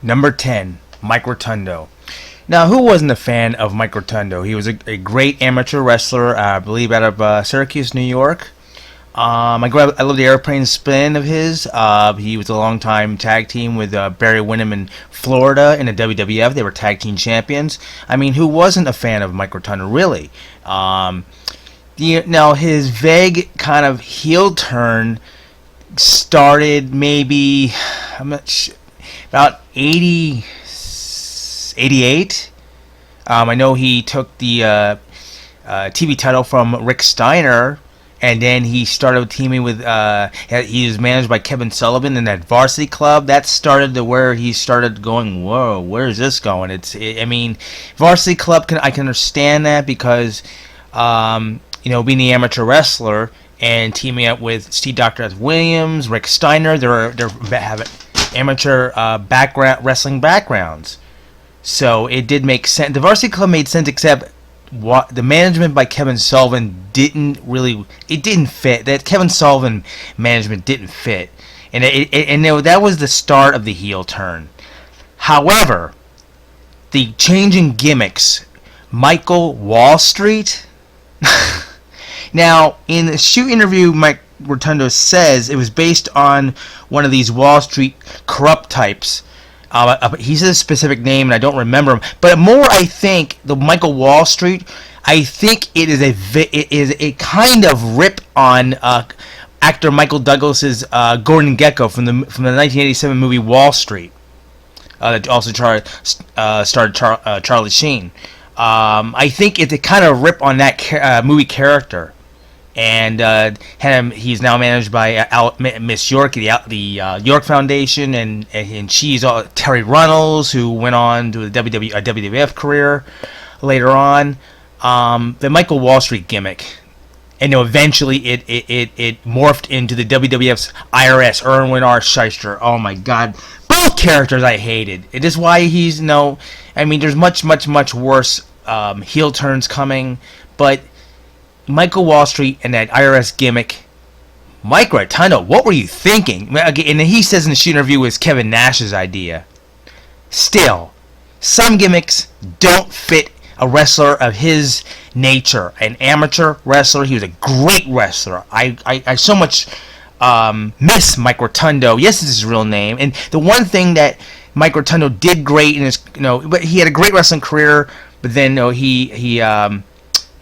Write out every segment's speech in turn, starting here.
Number 10, Mike Rotundo. Now, who wasn't a fan of Mike Rotundo? He was a great amateur wrestler, I believe, out of Syracuse, New York. I love the airplane spin of his. He was a long-time tag team with Barry Windham in Florida in the WWF. They were tag team champions. I mean, who wasn't a fan of Mike Rotundo, really? Now, his vague kind of heel turn started maybe, I'm not sure, about 88. I know he took the TV title from Rick Steiner, and then he started teaming with, he was managed by Kevin Sullivan in that Varsity Club. That started to where he started going, whoa, where is this going? I mean, Varsity Club, I can understand that because, being the amateur wrestler and teaming up with Steve Dr. F. Williams, Rick Steiner, they have amateur wrestling backgrounds. So it did make sense. The Varsity Club made sense, except the management by Kevin Sullivan didn't fit. That Kevin Sullivan management didn't fit, and that was the start of the heel turn. However, the changing gimmicks, Michael Wall Street. Now, in the shoot interview, Mike Rotundo says it was based on one of these Wall Street corrupt types. He says a specific name, and I don't remember him. But more, I think, the Michael Wall Street, I think it is a kind of rip on actor Michael Douglas's Gordon Gekko from the 1987 movie Wall Street. That also starred Charlie Sheen. I think it's a kind of rip on that movie character. And he's now managed by Miss York, the York Foundation, and she's Terry Runnels, who went on to a WWF career later on. The Michael Wall Street gimmick, and eventually it morphed into the WWF's IRS, Erwin R. Shyster. Oh my God, both characters I hated. It is why he's there's much worse heel turns coming, but Michael Wall Street and that IRS gimmick, Mike Rotundo, what were you thinking? And he says in the shoot interview it was Kevin Nash's idea. Still, some gimmicks don't fit a wrestler of his nature. An amateur wrestler, he was a great wrestler. I so much miss Mike Rotundo. Yes, it's his real name. And the one thing that Mike Rotundo did great in his, but he had a great wrestling career. But then,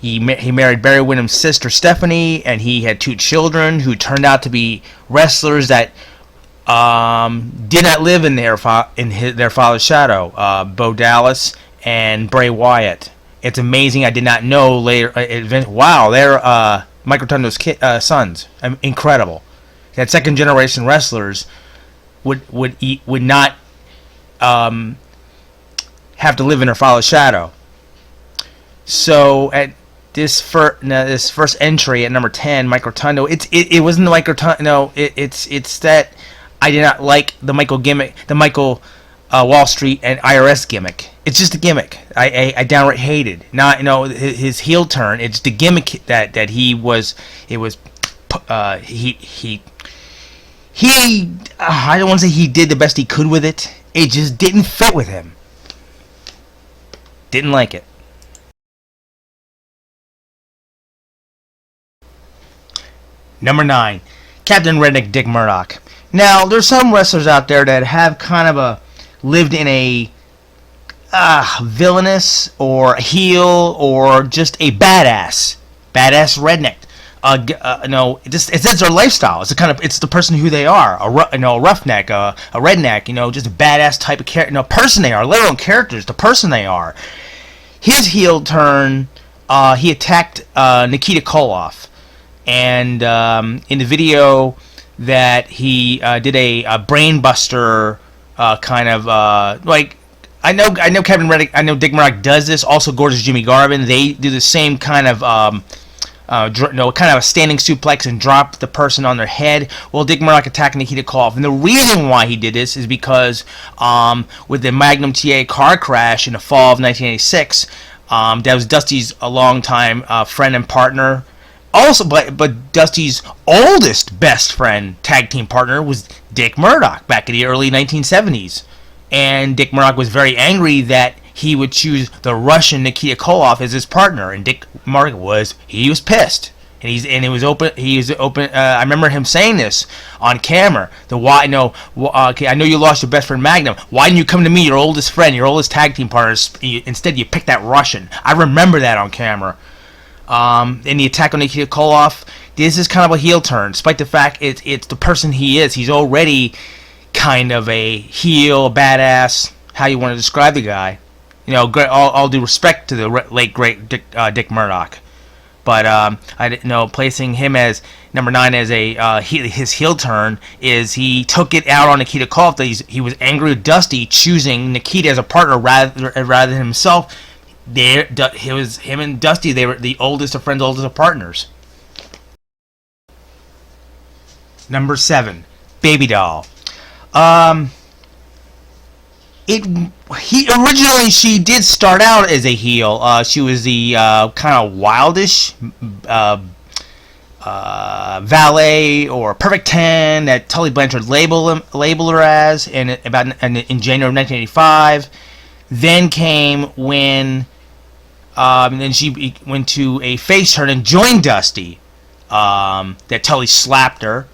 He married Barry Windham's sister Stephanie, and he had 2 children who turned out to be wrestlers that did not live in their father's shadow. Bo Dallas and Bray Wyatt. It's amazing. I did not know later. Wow, they're Mike Rotundo's sons. Incredible. That second generation wrestlers would not have to live in their father's shadow. So at this first entry at number 10, Mike Rotundo. It wasn't the Mike Rotundo. No, it's that I did not like the Michael gimmick, the Michael Wall Street and IRS gimmick. It's just a gimmick. I downright hated. Not his heel turn. It's the gimmick that he was. It was he. I don't want to say he did the best he could with it. It just didn't fit with him. Didn't like it. Number 9, Captain Redneck Dick Murdoch. Now, there's some wrestlers out there that have kind of lived in a villainous or heel or just a badass redneck. It's their lifestyle. It's the person who they are. A roughneck, a redneck. Just a badass type of person they are. Let alone characters, the person they are. His heel turn, he attacked Nikita Koloff. And in the video that he did a brain buster kind of I know Captain Reddick, I know Dick Murdoch does this. Also, Gorgeous Jimmy Garvin, they do the same kind of kind of a standing suplex and drop the person on their head. Well, Dick Murdoch attacked Nikita Koloff, and the reason why he did this is because with the Magnum TA car crash in the fall of 1986, that was Dusty's a longtime friend and partner. Also, but Dusty's oldest best friend, tag team partner, was Dick Murdoch back in the early 1970s. And Dick Murdoch was very angry that he would choose the Russian Nikita Koloff as his partner, and Dick Murdoch was pissed. And it was open. He was open. I remember him saying this on camera. Okay, I know you lost your best friend Magnum. Why didn't you come to me, your oldest friend, your oldest tag team partner? Instead, you picked that Russian. I remember that on camera. In the attack on Nikita Koloff, this is kind of a heel turn, despite the fact it's the person he is. He's already kind of a heel, a badass. How you want to describe the guy? All due respect to the late great Dick Murdoch. But placing him as number 9 as his heel turn is he took it out on Nikita Koloff. He was angry with Dusty choosing Nikita as a partner rather than himself. It was him and Dusty. They were the oldest of friends, oldest of partners. Number 7, Baby Doll. Originally she did start out as a heel. She was the kind of wildish valet or perfect 10 that Tully Blanchard labeled her as in January of 1985. Then came when then she went to a face turn and joined Dusty. That Tully slapped her.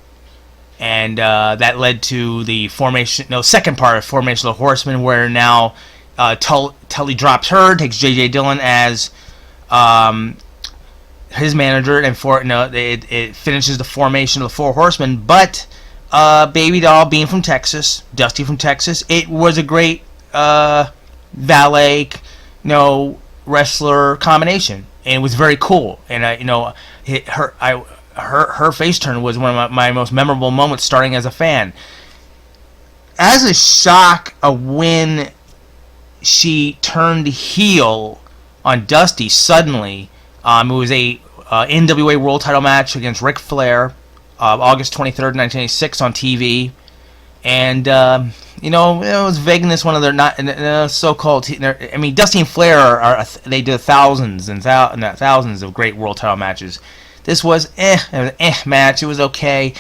And that led to the second part of Formation of the Horsemen, where now Tully drops her, takes J.J. Dillon as his manager, and it finishes the formation of the Four Horsemen. But Baby Doll being from Texas, Dusty from Texas, it was a great valet, wrestler combination, and it was very cool. And her face turn was one of my most memorable moments starting as a fan. As a shock of when she turned heel on Dusty suddenly, it was a NWA World Title match against Ric Flair, August 23rd, 1986 on TV. And, it was vagueness, one of their so-called... Dusty and Flair, they did thousands and thousands of great World Title matches. This was an match. It was okay.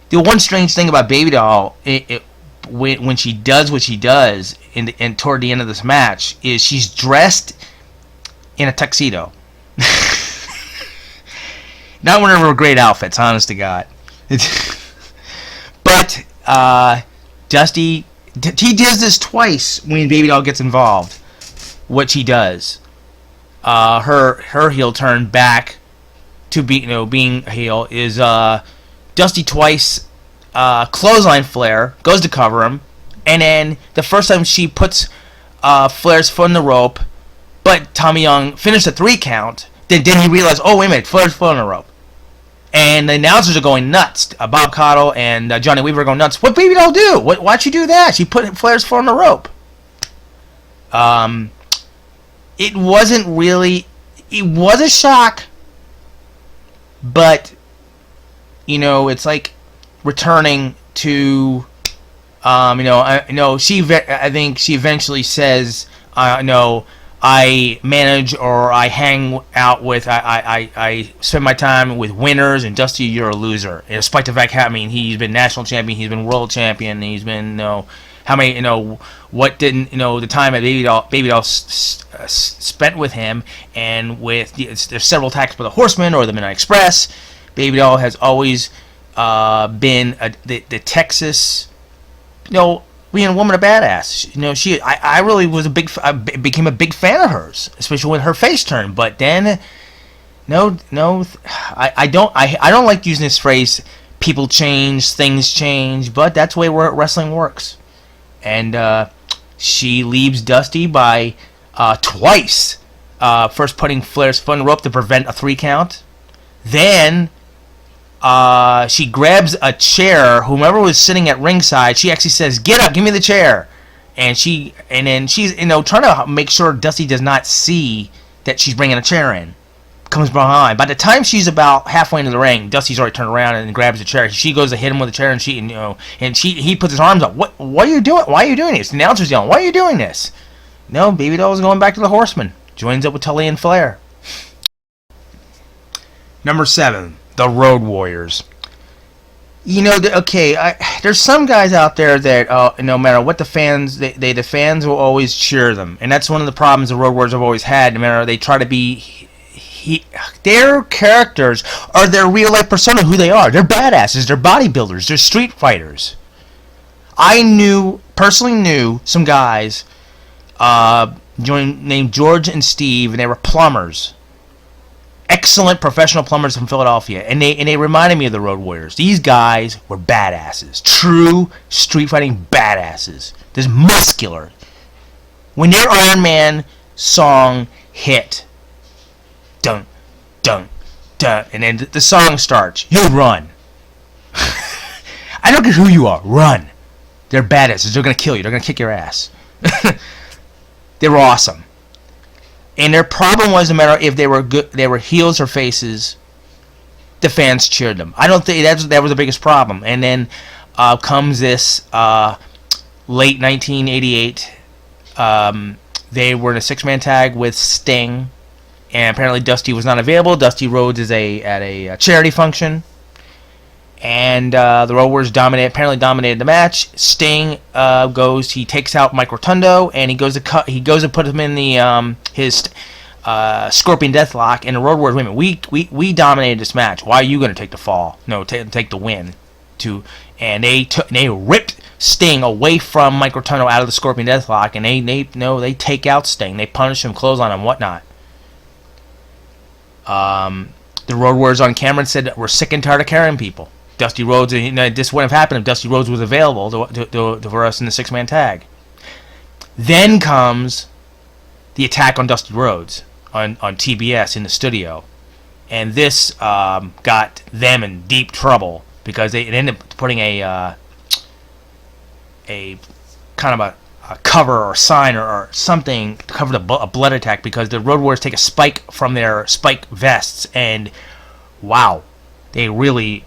The one strange thing about Baby Doll, when she does what she does, and toward the end of this match, is she's dressed in a tuxedo. Not one of her great outfits, honest to God. But Dusty, he does this twice when Baby Doll gets involved. What she does, her heel turn back to being a heel is Dusty twice clothesline Flair, goes to cover him, and then the first time she puts Flair's foot in the rope, but Tommy Young finished the 3 count. Then he realized, oh wait a minute, Flair's foot in the rope, and the announcers are going nuts. Bob Caudle and Johnny Weaver are going nuts. What Baby Doll do? Why'd she do that? She put Flair's foot in the rope. It wasn't really. It was a shock. But, it's like returning to, I think she eventually says, I manage or I hang out with, I spend my time with winners, and Dusty, you're a loser. And despite the fact, he's been national champion, he's been world champion, he's been, how many, what didn't, the time that Baby Doll spent with him, and with, there's several attacks by the Horsemen or the Midnight Express. Baby Doll has always been the Texas, being a woman, a badass. I really was became a big fan of hers, especially with her face turn. But then, I don't like using this phrase, people change, things change, but that's the way wrestling works. And she leaves Dusty by twice. First putting Flair's foot in the rope to prevent a 3 count. Then she grabs a chair. Whomever was sitting at ringside, she actually says, "Get up, give me the chair." And then she's trying to make sure Dusty does not see that she's bringing a chair in. Comes behind. By the time she's about halfway into the ring, Dusty's already turned around and grabs the chair. She goes to hit him with the chair, and he puts his arms up. What are you doing? Why are you doing this? The announcer's yelling, "Why are you doing this?" No, Baby Doll's going back to the Horsemen. Joins up with Tully and Flair. Number 7, the Road Warriors. Okay, there's some guys out there that no matter what the fans, the fans will always cheer them, and that's one of the problems the Road Warriors have always had. No matter they try to be, their characters are their real life persona, who they are. They're badasses. They're bodybuilders. They're street fighters. I personally knew some guys, named George and Steve, and they were plumbers. Excellent professional plumbers from Philadelphia, and they reminded me of the Road Warriors. These guys were badasses, true street fighting badasses. They're muscular. When their Iron Man song hit, dun dun dun, and then the song starts, you run. I don't care who you are, run. They're badasses. They're gonna kill you. They're gonna kick your ass. They were awesome. And their problem was, no matter if they were good, they were heels or faces, the fans cheered them. I don't think that was the biggest problem. And then comes this late 1988. They were in a 6-man tag with Sting, and apparently Dusty was not available. Dusty Rhodes is at a charity function, and the Road Warriors apparently dominated the match. Sting he takes out Mike Rotundo, and he goes to put him in the his Scorpion Deathlock, and the Road Warriors, wait a minute, we dominated this match. Why are you going to take the fall? No, take the win. And they ripped Sting away from Mike Rotundo out of the Scorpion Deathlock, and they take out Sting. They punish him, clothesline him, whatnot. The Road Warriors on camera said we're sick and tired of carrying people. Dusty Rhodes, this wouldn't have happened if Dusty Rhodes was available for us in the 6-man tag. Then comes the attack on Dusty Rhodes on TBS in the studio, and this got them in deep trouble because they ended up putting a kind of a cover or sign or something to cover a blood attack, because the Road Warriors take a spike from their spike vests, and wow, they really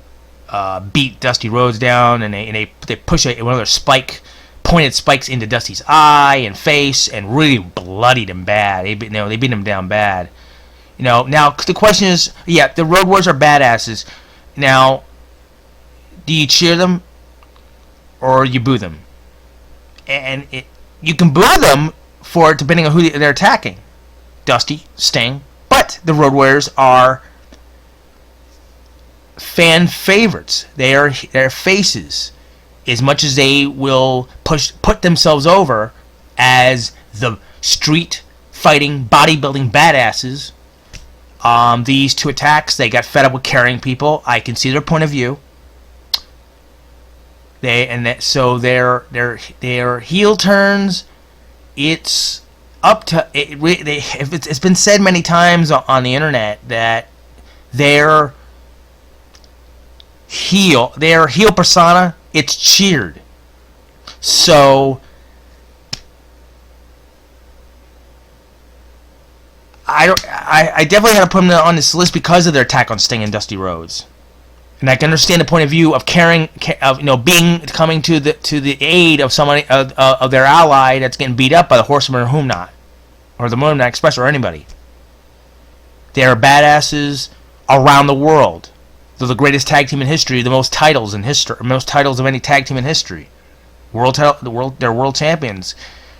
beat Dusty Rhodes down, and they push one of their pointed spikes into Dusty's eye and face, and really bloodied him bad. They beat him down bad. Now the question is, the Road Warriors are badasses. Now, do you cheer them or you boo them? And you can boo them for depending on who they're attacking, Dusty, Sting, but the Road Warriors are fan favorites. They're faces, as much as they will put themselves over as the street fighting, bodybuilding badasses. These two attacks, they got fed up with carrying people. I can see their point of view. So their heel turns. It's up to it's been said many times on the internet that their heel persona, it's cheered. So I definitely had to put them on this list because of their attack on Sting and Dusty Rhodes, and I can understand the point of view of coming to the aid of somebody of their ally that's getting beat up by the Horsemen or whom not, or the Moon Express or anybody. They're badasses around the world. They're the greatest tag team in history, the most titles of any tag team in history. They're world champions,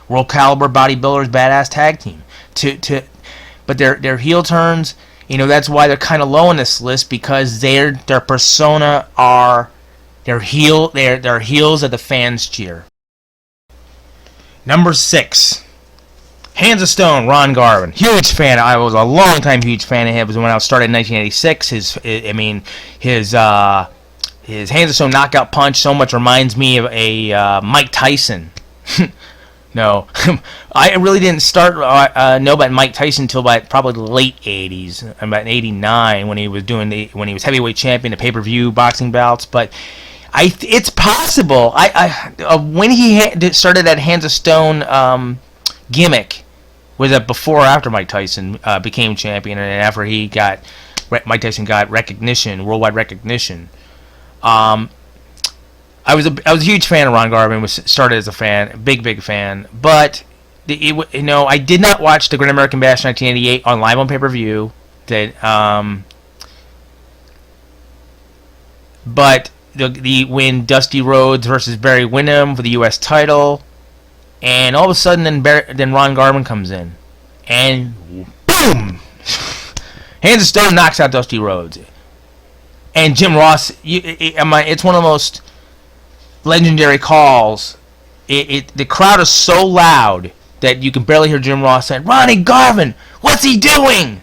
world caliber bodybuilders, badass tag team. But their heel turns, that's why they're kind of low on this list, because their persona are they're heels that the fans cheer. Number 6. Hands of Stone, Ron Garvin. Huge fan. I was a long time huge fan of him. It was when I started in 1986. His Hands of Stone knockout punch so much reminds me of a Mike Tyson. No, I really didn't start know about Mike Tyson until about probably the late 80s, about 89 when he was heavyweight champion, the pay-per-view boxing bouts. But it's possible. When he started that Hands of Stone gimmick, was it before or after Mike Tyson became champion, and after Mike Tyson got recognition, worldwide recognition. I was a huge fan of Ron Garvin. Started as a fan, big fan. But I did not watch the Great American Bash 1988 live on pay-per-view. But the win Dusty Rhodes versus Barry Windham for the U.S. title, and all of a sudden then Ron Garvin comes in, and boom, hands of stone knocks out Dusty Rhodes, and Jim Ross. It's one of the most legendary calls. The crowd is so loud that you can barely hear Jim Ross saying, "Ronnie Garvin, what's he doing?"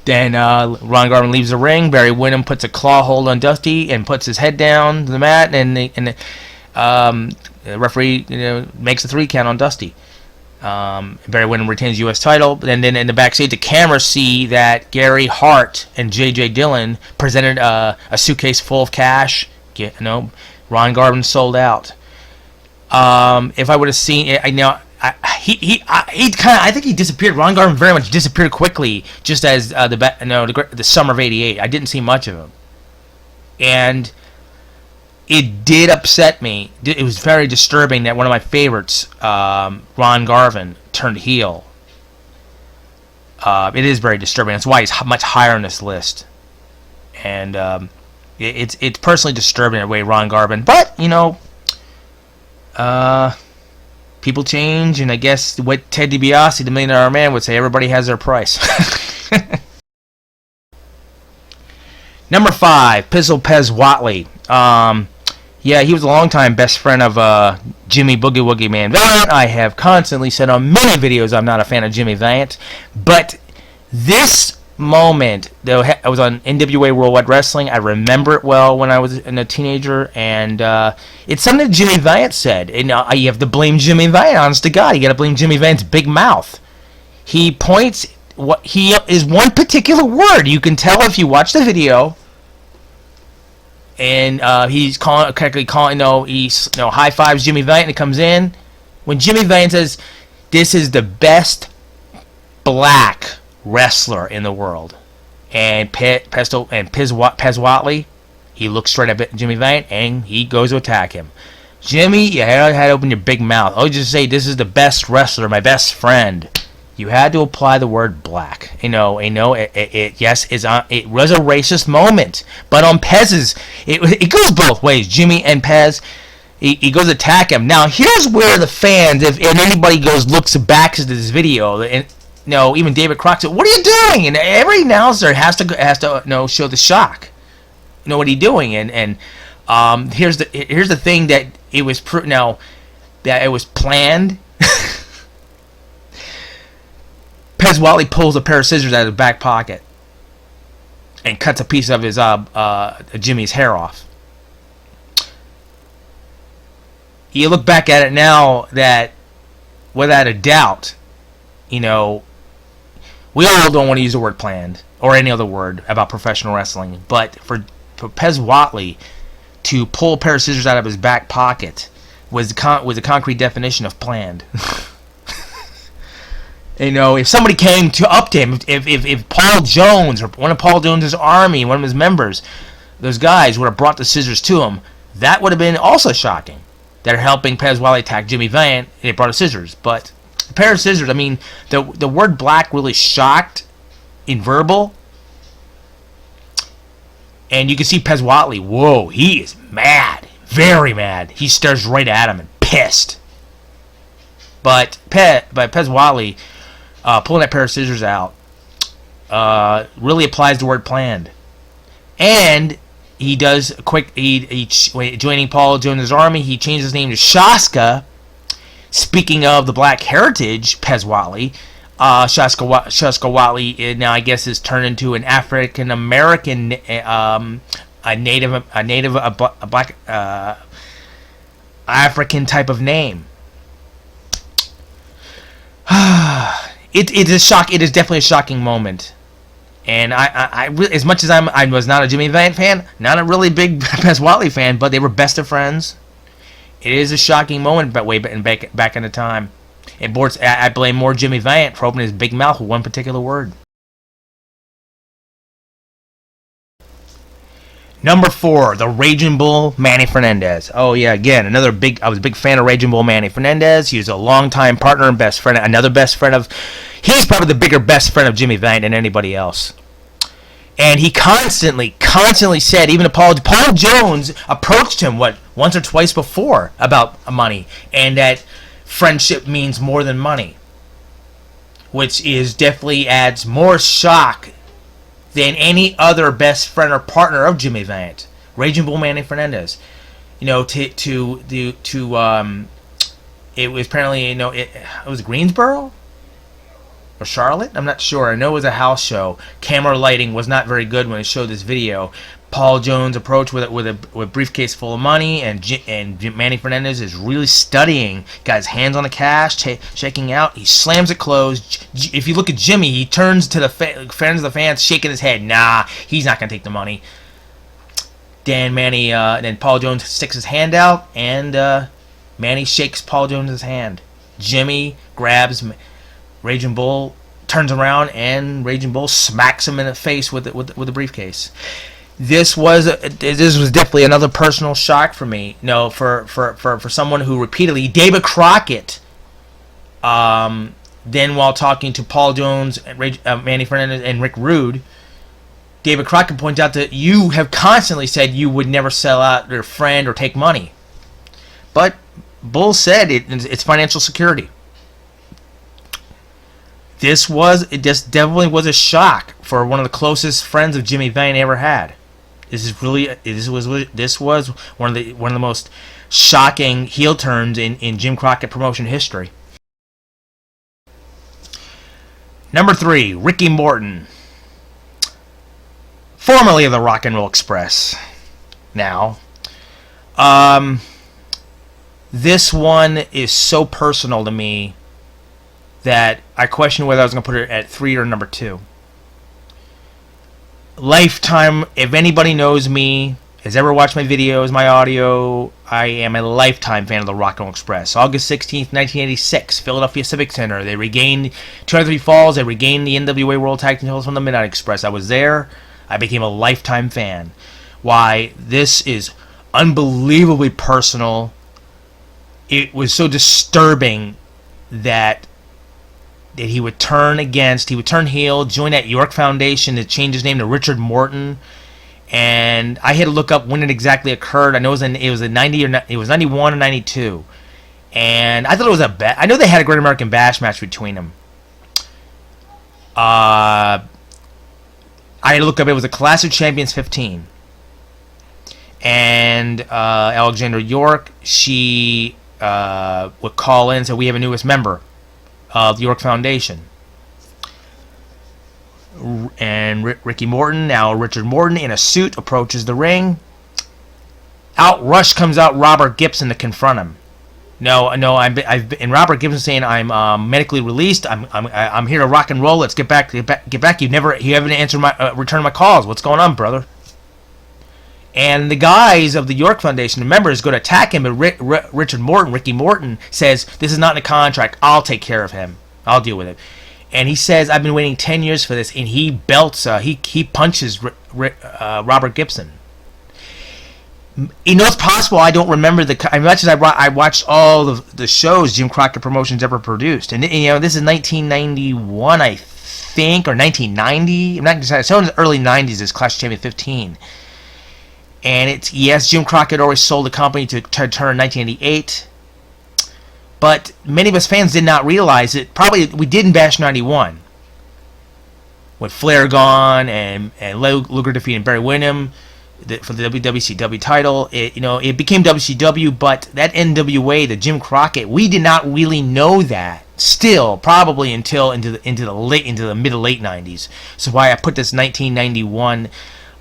Then Ron Garvin leaves the ring. Barry Windham puts a claw hold on Dusty and puts his head down to the mat, and the referee makes a 3 count on Dusty. Barry Windham retains U.S. title. And then in the backstage, the cameras see that Gary Hart and J.J. Dillon presented a suitcase full of cash. Ron Garvin sold out. If I would have seen, I think he disappeared. Ron Garvin very much disappeared quickly, just as the summer of '88. I didn't see much of him, and it did upset me. It was very disturbing that one of my favorites, Ron Garvin, turned heel. It is very disturbing. That's why he's much higher on this list, and it's personally disturbing the way Ron Garvin. But people change, and I guess what Ted DiBiase, the $1 Million Man, would say, everybody has their price. Number 5, Pizzle Pez Whatley. He was a longtime best friend of Jimmy Boogie Woogie Man Valiant. I have constantly said on many videos I'm not a fan of Jimmy Valiant, but this moment, though, I was on NWA Worldwide Wrestling. I remember it well when I was a teenager, and it's something that Jimmy Valiant said. And you have to blame Jimmy Valiant, honest to God. You got to blame Jimmy Valiant's big mouth. He points. What he is one particular word. You can tell if you watch the video. And he's correctly calling. He high fives Jimmy Valiant and comes in. When Jimmy Valiant says, "This is the best black wrestler in the world," and Pez Whatley, he looks straight up at Jimmy Valiant and he goes to attack him. Jimmy, you had to open your big mouth. Oh, just say, "This is the best wrestler, my best friend." You had to apply the word black. It was a racist moment, but on Pez's, it goes both ways. Jimmy and Pez, he goes to attack him. Now here's where the fans, if anybody looks back at this video, and even David Crockett said, "What are you doing?" And every announcer has to show the shock. What are you doing? And here's the thing, that it was that it was planned. Pez Whatley pulls a pair of scissors out of his back pocket and cuts a piece of his Jimmy's hair off. You look back at it now, that without a doubt, we all don't want to use the word planned or any other word about professional wrestling, but for Pez Whatley to pull a pair of scissors out of his back pocket was a concrete definition of planned. If somebody came up to him, if Paul Jones or one of Paul Jones's army, one of his members, those guys would have brought the scissors to him, that would have been also shocking. They're helping Pez Whatley attack Jimmy Valiant, and they brought the scissors. But a pair of scissors, the word black really shocked in verbal. And you can see Pez Whatley, whoa, he is mad, very mad. He stares right at him and pissed. But Pez Whatley, pulling that pair of scissors out, really applies the word planned. And he does joining Paul Jones' army, he changed his name to Shaska. Speaking of the black heritage, Pez Whatley, Shaska Whatley now I guess is turned into an African American, a black African type of name. It is definitely a shocking moment, and I as much as I was not a Jimmy Valiant fan, not a really big Pez Whatley fan, but they were best of friends. It is a shocking moment, but way back in the time. I blame more Jimmy Valiant for opening his big mouth with one particular word. Number 4, the Raging Bull, Manny Fernandez. Oh yeah, again, I was a big fan of Raging Bull Manny Fernandez. He was a longtime partner and best friend, he's probably the bigger best friend of Jimmy Valiant than anybody else. And he constantly said, even to Paul Jones approached him, once or twice before about money, and that friendship means more than money, which is definitely adds more shock than any other best friend or partner of Jimmy Valiant, Raging Bull Manny Fernandez. It was apparently, it was Greensboro or Charlotte. I'm not sure. I know it was a house show. Camera lighting was not very good when it showed this video. Paul Jones approached with a briefcase full of money, and Manny Fernandez is really studying. Got his hands on the cash, checking out. He slams it closed. If you look at Jimmy, he turns to the fans, shaking his head. Nah, he's not gonna take the money. Then Paul Jones sticks his hand out, and Manny shakes Paul Jones' hand. Jimmy grabs Raging Bull, turns around, and Raging Bull smacks him in the face with the briefcase. This was definitely another personal shock for me. For someone who repeatedly, David Crockett, then while talking to Paul Jones, Manny Fernandez, and Rick Rude, David Crockett points out that you have constantly said you would never sell out your friend or take money, but Bull said it's financial security. This definitely was a shock for one of the closest friends of Jimmy Valiant ever had. This was one of the most shocking heel turns in Jim Crockett Promotion history. Number 3, Ricky Morton, formerly of the Rock and Roll Express. Now, this one is so personal to me that I question whether I was going to put it at 3 or number 2. Lifetime, if anybody knows me, has ever watched my videos, my audio, I am a lifetime fan of the Rock and Roll Express. August 16th, 1986, Philadelphia Civic Center. They regained 203 Falls. They regained the NWA World Tag Team titles from the Midnight Express. I was there. I became a lifetime fan. Why? This is unbelievably personal. It was so disturbing that he would turn heel, join that York Foundation to change his name to Richard Morton, and I had to look up when it exactly occurred. I know it was 91 or 92, and I thought it was I know they had a Great American Bash match between them. I had to look up. It was a Clash of Champions 15, and Alexandra York, she would call in and say, "We have a newest member of the York Foundation." And Ricky Morton, now Richard Morton, in a suit, approaches the ring. Comes out Robert Gibson to confront him. And Robert Gibson saying, "I'm medically released. I'm here to rock and roll. Let's get back. You haven't answered returned my calls. What's going on, brother?" And the guys of the York Foundation, the members, go to attack him, but Ricky Morton, says, "This is not in the contract. I'll take care of him. I'll deal with it." And he says, "I've been waiting 10 years for this," and he belts, he punches Robert Gibson. It's possible I don't remember as much as I watched all the shows Jim Crockett Promotions ever produced. And this is 1991, I think, or 1990. I'm not exactly. So in the early 90s is Clash of Champions 15. And Jim Crockett always sold the company to turn in 1988. But many of us fans did not realize it. Probably we did in Bash 91. With Flair gone and Luger defeating Barry Windham for the WCW title. It became WCW, but that NWA, the Jim Crockett, we did not really know that. Still, probably until into the mid to late 90s. So why I put this 1991,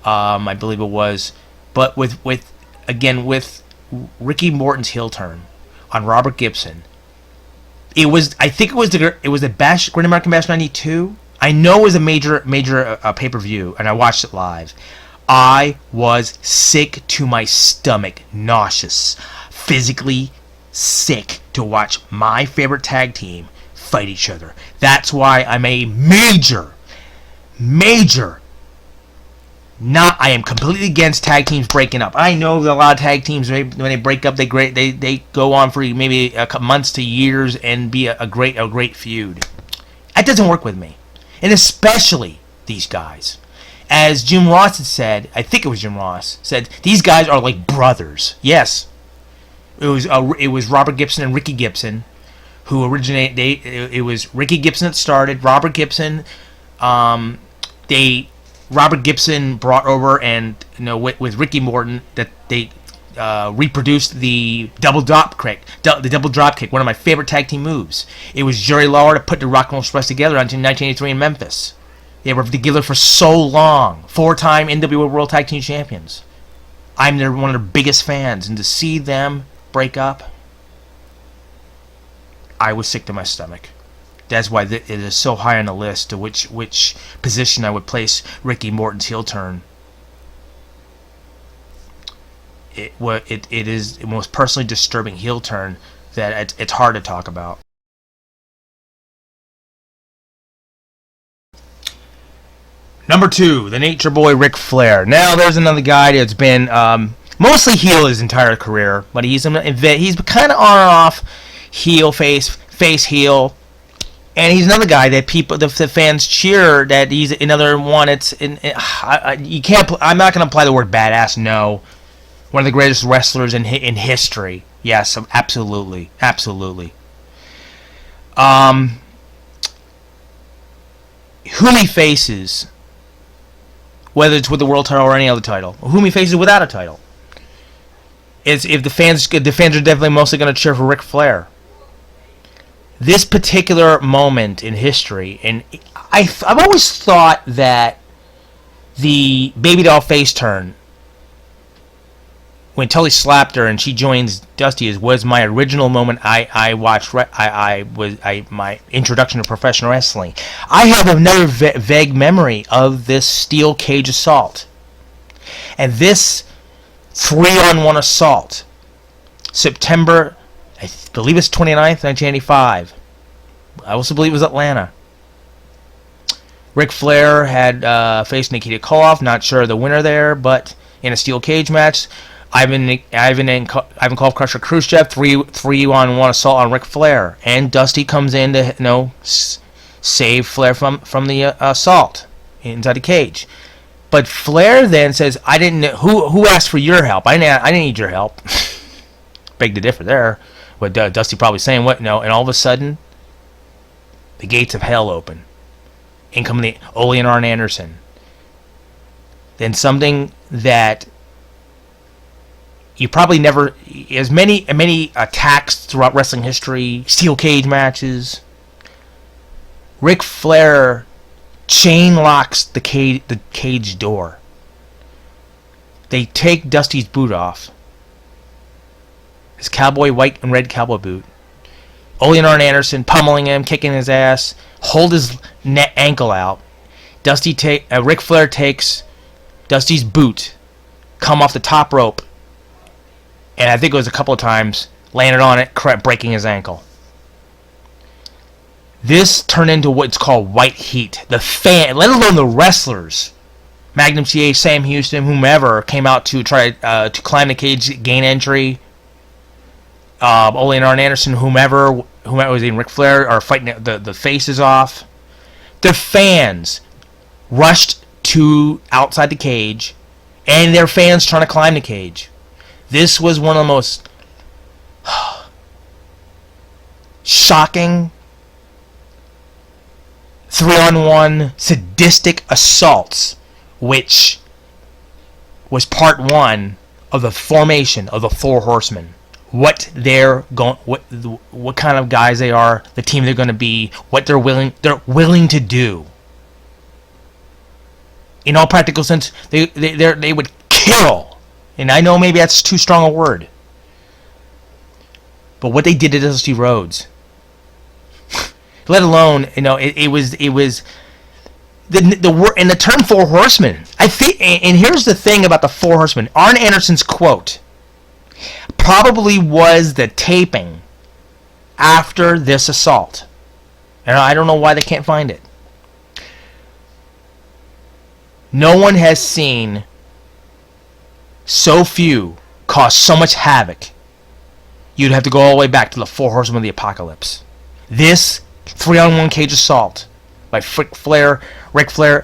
I believe it was. But with Ricky Morton's heel turn on Robert Gibson, it was the Bash, Great American Bash 92. I know it was a major pay-per-view, and I watched it live. I was sick to my stomach, nauseous, physically sick to watch my favorite tag team fight each other. That's why I'm a major. I am completely against tag teams breaking up. I know that a lot of tag teams, when they break up, they go on for maybe a couple months to years and be a great feud. That doesn't work with me, and especially these guys. As Jim Ross had said, I think it was Jim Ross, said, these guys are like brothers. Yes. It was Robert Gibson and Ricky Gibson who originated. It was Ricky Gibson that started. Robert Gibson, Robert Gibson brought over, and with Ricky Morton, that they reproduced the double drop kick. The double drop kick, one of my favorite tag team moves. It was Jerry Lawler that put the Rock and Roll Express together until 1983 in Memphis. They were together for so long. 4-time NWA World Tag Team Champions. I'm one of their biggest fans, and to see them break up, I was sick to my stomach. That's why it is so high on the list to which position I would place Ricky Morton's heel turn. It is the most personally disturbing heel turn that it's hard to talk about. Number 2, the Nature Boy Ric Flair. Now there's another guy that's been mostly heel his entire career, but he's kind of on and off heel, face heel, and he's another guy that the fans cheer. That he's another one. You can't. I'm not going to apply the word badass. No, one of the greatest wrestlers in history. Yes, absolutely. Whom he faces, whether it's with the world title or any other title, whom he faces without a title. If the fans are definitely mostly going to cheer for Ric Flair. This particular moment in history, and I've always thought that the baby doll face turn when Tully slapped her and she joins Dusty was my original moment. I watched. My introduction to professional wrestling. I have another vague memory of this steel cage assault, and this 3-on-1 assault, September, I believe it's 29th, 1985. I also believe it was Atlanta. Ric Flair had faced Nikita Koloff, not sure the winner there, but in a steel cage match, Ivan Koloff, Crusher Khrushchev, 3-on-1 assault on Ric Flair, and Dusty comes in to save Flair from the assault inside the cage. But Flair then says, "I didn't. Who asked for your help? I didn't need your help." Beg to differ there. But Dusty probably saying what? No. And all of a sudden, the gates of hell open. In come the Ole and Arn Anderson. Then something that you probably never, as many attacks throughout wrestling history, steel cage matches. Ric Flair chain locks the cage door. They take Dusty's boot off. His cowboy, white and red cowboy boot. Ole and Arn Anderson pummeling him, kicking his ass, hold his ankle out. Ric Flair takes Dusty's boot, come off the top rope, and I think it was a couple of times, landed on it, breaking his ankle. This turned into what's called white heat. The fan, let alone the wrestlers, Magnum CA, Sam Houston, whomever, came out to try to climb the cage, gain entry. Ole and Arn Anderson, whomever was in Ric Flair, are fighting the faces off. The fans rushed to outside the cage, and their fans trying to climb the cage. This was one of the most shocking 3-on-1 sadistic assaults, which was part 1 of the formation of the Four Horsemen. What kind of guys they are, the team they're going to be, what they're willing to do. In all practical sense, they would kill, and I know maybe that's too strong a word, but what they did to Dusty Rhodes, let alone it was the term Four Horsemen. I think, and here's the thing about the Four Horsemen. Arn Anderson's quote probably was the taping after this assault. And I don't know why they can't find it. No one has seen so few cause so much havoc. You'd have to go all the way back to the Four Horsemen of the Apocalypse. This 3-on-1 cage assault by Ric Flair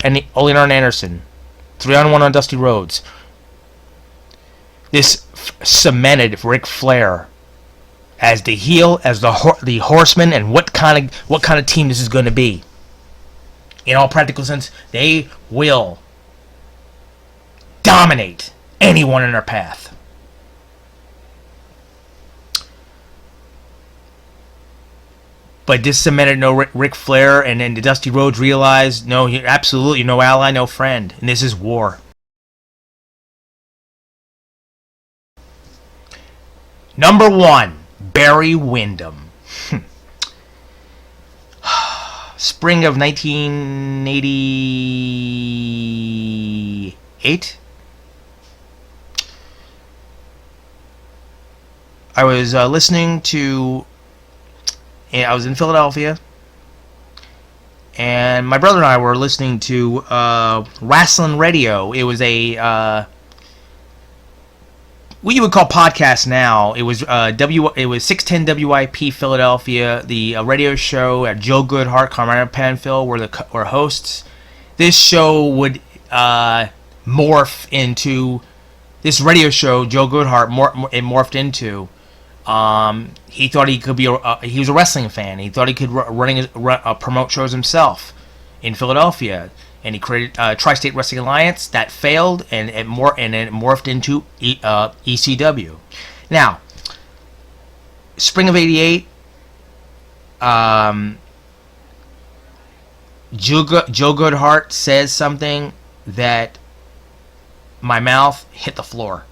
and Ole and Arn Anderson 3-on-1 on Dusty Rhodes. This cemented Ric Flair as the heel, as the Horseman, and what kind of team this is going to be. In all practical sense, they will dominate anyone in their path. But this cemented Ric Flair, and then the Dusty Rhodes realized, no, you're absolutely no ally, no friend, and this is war. Number 1, Barry Windham. Spring of 1988. I was listening to... I was in Philadelphia, and my brother and I were listening to Wrestling Radio. It was a what you would call podcast now. It was it was 610 WIP Philadelphia, the radio show at Joe Goodhart, Carmine Panfill were hosts. This show would morph into this radio show. Joe Goodhart morphed into. He thought he could be he was a wrestling fan. He thought he could promote shows himself in Philadelphia, and he created Tri-State Wrestling Alliance. That failed, and it morphed into ECW. Now, spring of '88, Joe Goodhart says something that my mouth hit the floor.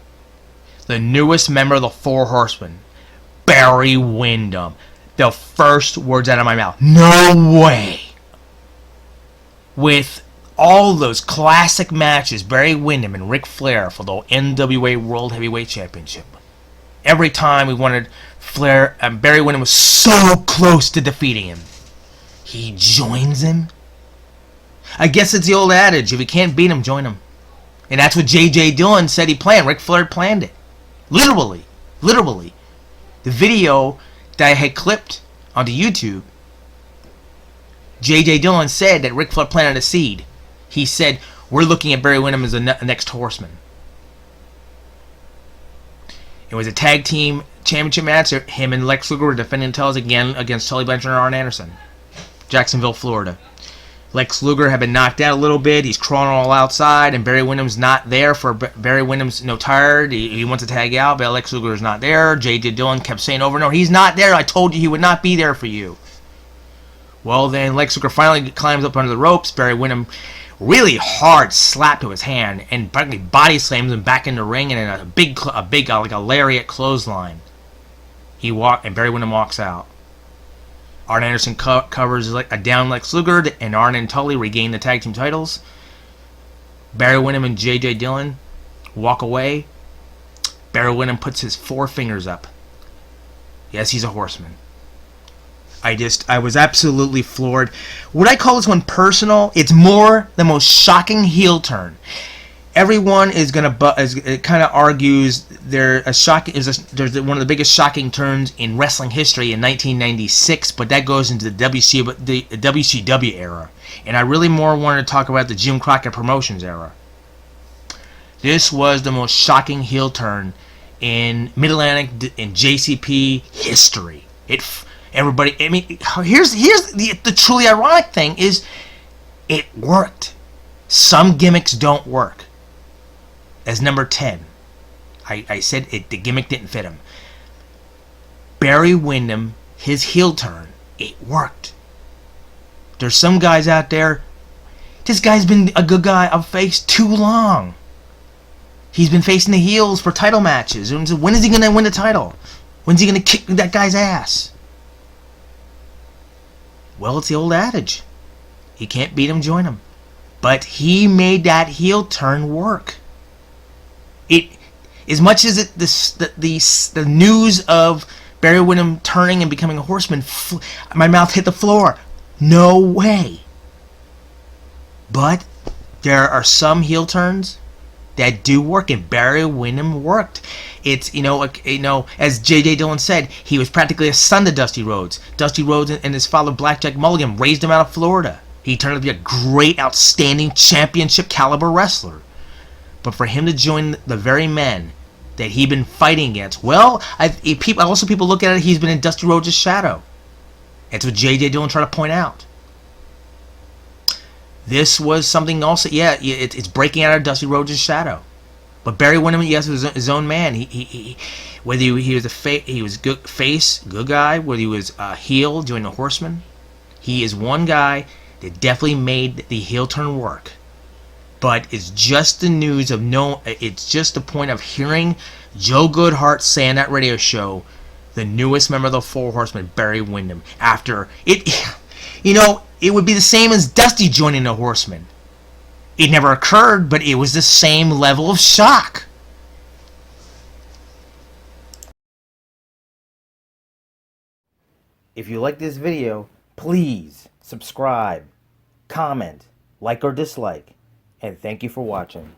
The newest member of the Four Horsemen, Barry Windham. The first words out of my mouth. No way. With all those classic matches, Barry Windham and Ric Flair for the NWA World Heavyweight Championship. Every time we wanted Flair, Barry Windham was so close to defeating him. He joins him. I guess it's the old adage, if you can't beat him, join him. And that's what J.J. Dillon said he planned. Ric Flair planned it. Literally. The video that I had clipped onto YouTube, J.J. Dillon said that Ric Flair planted a seed. He said, we're looking at Barry Windham as the next Horseman. It was a tag team championship match. Him and Lex Luger were defending titles again against Tully Blanchard and Arn Anderson. Jacksonville, Florida. Lex Luger had been knocked out a little bit. He's crawling all outside, and Barry Windham's not there. Barry Windham's tired. He wants to tag out, but Lex Luger's not there. J.J. Dillon kept saying over and over, he's not there. I told you he would not be there for you. Well, then Lex Luger finally climbs up under the ropes. Barry Windham really hard slap to his hand and practically body slams him back in the ring, and in a big like a lariat clothesline. And Barry Windham walks out. Arn Anderson covers a down Lex Luger, and Arn and Tully regain the tag team titles. Barry Windham and J.J. Dillon walk away. Barry Windham puts his 4 fingers up. Yes, he's a Horseman. I was absolutely floored. Would I call this one personal? It's more the most shocking heel turn. Everyone is it kind of argues there's one of the biggest shocking turns in wrestling history in 1996, but that goes into the WCW era, and I really more wanted to talk about the Jim Crockett Promotions era. This was the most shocking heel turn in Mid-Atlantic and JCP history. Here's the truly ironic thing is, it worked. Some gimmicks don't work. As number 10, I said the gimmick didn't fit him. Barry Windham, his heel turn, it worked. There's some guys out there, this guy's been a good guy, a face too long. He's been facing the heels for title matches. When is he going to win the title? When's he going to kick that guy's ass? Well, it's the old adage. You can't beat him, join him. But he made that heel turn work. As much as the news of Barry Windham turning and becoming a Horseman, my mouth hit the floor. No way. But there are some heel turns that do work, and Barry Windham worked. It's as J.J. Dillon said, he was practically a son to Dusty Rhodes. Dusty Rhodes and his father Blackjack Mulligan raised him out of Florida. He turned out to be a great, outstanding championship caliber wrestler. But for him to join the very men that he'd been fighting against, well, people look at it, he's been in Dusty Rhodes' shadow. That's what J.J. Dillon tried to point out. This was something also, yeah, it's breaking out of Dusty Rhodes' shadow. But Barry Windham, yes, was his own man. Whether he was he was good guy, whether he was a heel doing the Horseman, he is one guy that definitely made the heel turn work. But it's just the news of it's just the point of hearing Joe Goodhart say on that radio show, the newest member of the Four Horsemen, Barry Windham. After it, it would be the same as Dusty joining the Horsemen. It never occurred, but it was the same level of shock. If you like this video, please subscribe, comment, like or dislike, and thank you for watching.